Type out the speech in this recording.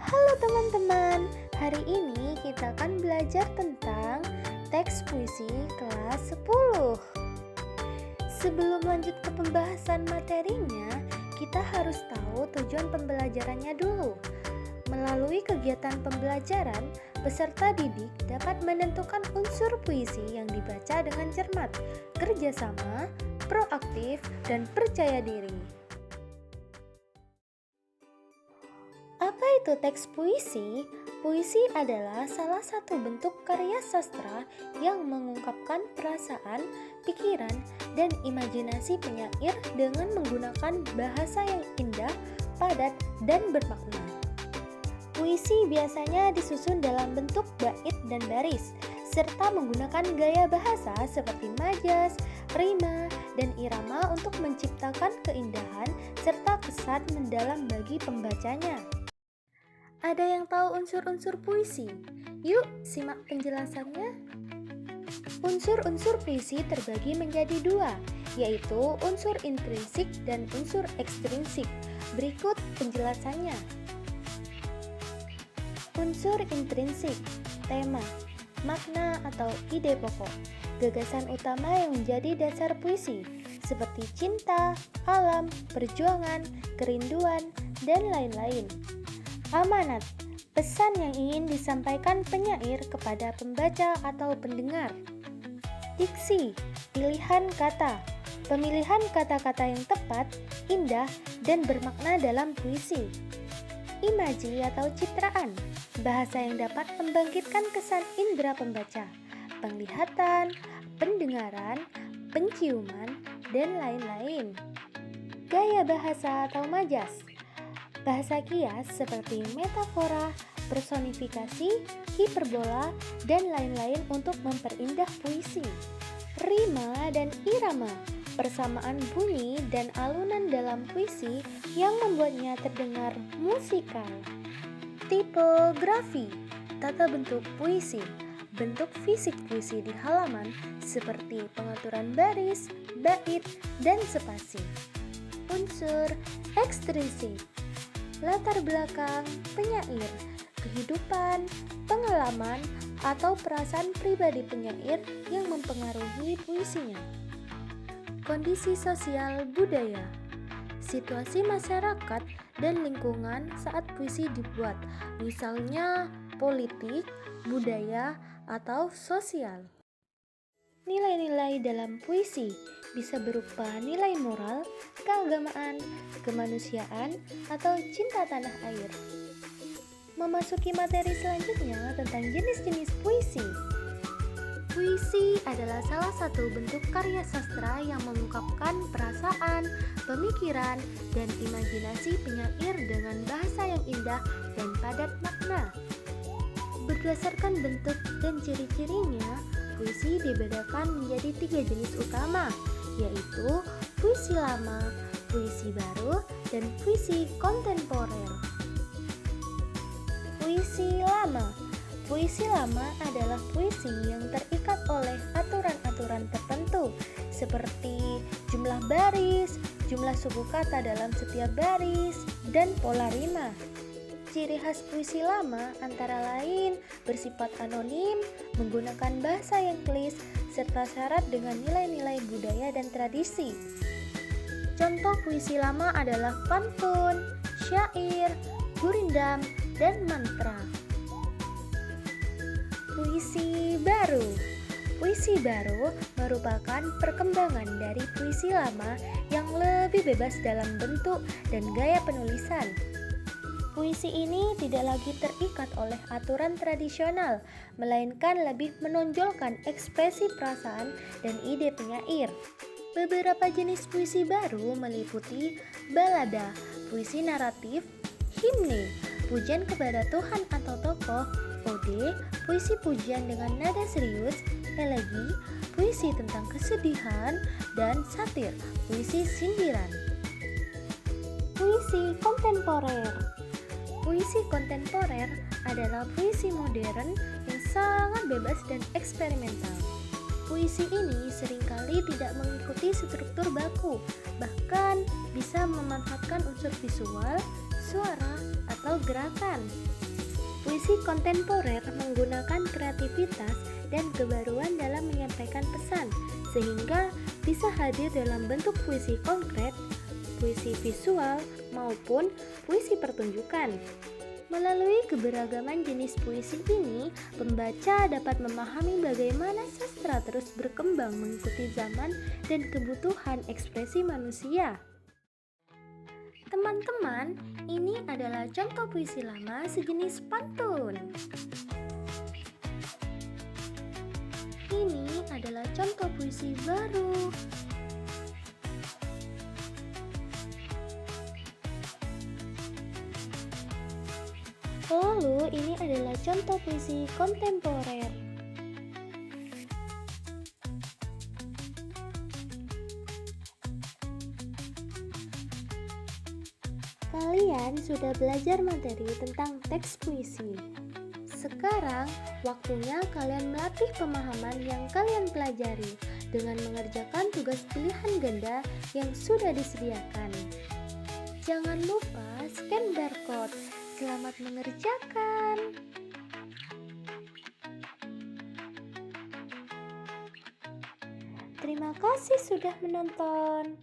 Halo teman-teman, hari ini kita akan belajar tentang teks puisi kelas 10. Sebelum lanjut ke pembahasan materinya, kita harus tahu tujuan pembelajarannya dulu. Melalui kegiatan pembelajaran, peserta didik dapat menentukan unsur puisi yang dibaca dengan cermat, kerjasama, proaktif, dan percaya diri. Apa itu teks puisi? Puisi adalah salah satu bentuk karya sastra yang mengungkapkan perasaan, pikiran, dan imajinasi penyair dengan menggunakan bahasa yang indah, padat, dan bermakna. Puisi biasanya disusun dalam bentuk bait dan baris, serta menggunakan gaya bahasa seperti majas, rima, dan irama untuk menciptakan keindahan serta kesan mendalam bagi pembacanya. Ada yang tahu unsur-unsur puisi? Yuk, simak penjelasannya. Unsur-unsur puisi terbagi menjadi dua, yaitu unsur intrinsik dan unsur ekstrinsik. Berikut penjelasannya. Unsur intrinsik, tema, makna atau ide pokok, gagasan utama yang menjadi dasar puisi, seperti cinta, alam, perjuangan, kerinduan, dan lain-lain. Amanat, pesan yang ingin disampaikan penyair kepada pembaca atau pendengar. Diksi, pilihan kata, pemilihan kata-kata yang tepat, indah, dan bermakna dalam puisi. Imaji atau citraan, bahasa yang dapat membangkitkan kesan indera pembaca, penglihatan, pendengaran, penciuman, dan lain-lain. Gaya bahasa atau majas, bahasa kias seperti metafora, personifikasi, hiperbola, dan lain-lain untuk memperindah puisi. Rima dan irama, persamaan bunyi dan alunan dalam puisi yang membuatnya terdengar musikal. Tipografi, tata bentuk puisi, bentuk fisik puisi di halaman seperti pengaturan baris, bait, dan spasi. Unsur ekstrinsik, latar belakang penyair, kehidupan, pengalaman, atau perasaan pribadi penyair yang mempengaruhi puisinya. Kondisi sosial budaya, situasi masyarakat dan lingkungan saat puisi dibuat, misalnya politik, budaya, atau sosial. Nilai-nilai dalam puisi bisa berupa nilai moral, keagamaan, kemanusiaan, atau cinta tanah air. Memasuki materi selanjutnya tentang jenis-jenis puisi. Puisi adalah salah satu bentuk karya sastra yang mengungkapkan perasaan, pemikiran, dan imajinasi penyair dengan bahasa yang indah dan padat makna. Berdasarkan bentuk dan ciri-cirinya, puisi dibedakan menjadi 3 jenis utama, yaitu puisi lama, puisi baru, dan puisi kontemporer. Puisi lama. Puisi lama adalah puisi yang terikat oleh aturan-aturan tertentu, seperti jumlah baris, jumlah suku kata dalam setiap baris, dan pola rima. Ciri khas puisi lama antara lain bersifat anonim, menggunakan bahasa yang klis, serta syarat dengan nilai-nilai budaya dan tradisi. Contoh puisi lama adalah pantun, syair, gurindam, dan mantra. Puisi baru. Puisi baru merupakan perkembangan dari puisi lama yang lebih bebas dalam bentuk dan gaya penulisan. Puisi ini tidak lagi terikat oleh aturan tradisional, melainkan lebih menonjolkan ekspresi perasaan dan ide penyair. Beberapa jenis puisi baru meliputi balada, puisi naratif, himne, pujian kepada Tuhan atau tokoh, ode, puisi pujian dengan nada serius, elegi, puisi tentang kesedihan, dan satir, puisi sindiran. Puisi kontemporer. Puisi kontemporer adalah puisi modern yang sangat bebas dan eksperimental. Puisi ini seringkali tidak mengikuti struktur baku, bahkan bisa memanfaatkan unsur visual, suara, atau gerakan. Puisi kontemporer menggunakan kreativitas dan kebaruan dalam menyampaikan pesan, sehingga bisa hadir dalam bentuk puisi konkret, puisi visual, maupun puisi pertunjukan. Melalui keberagaman jenis puisi ini, pembaca dapat memahami bagaimana sastra terus berkembang mengikuti zaman dan kebutuhan ekspresi manusia. Teman-teman, ini adalah contoh puisi lama sejenis pantun. Ini adalah contoh puisi baru. Lalu, ini adalah contoh puisi kontemporer. Kalian sudah belajar materi tentang teks puisi. Sekarang, waktunya kalian melatih pemahaman yang kalian pelajari dengan mengerjakan tugas pilihan ganda yang sudah disediakan. Jangan lupa scan barcode. Selamat mengerjakan. Terima kasih sudah menonton.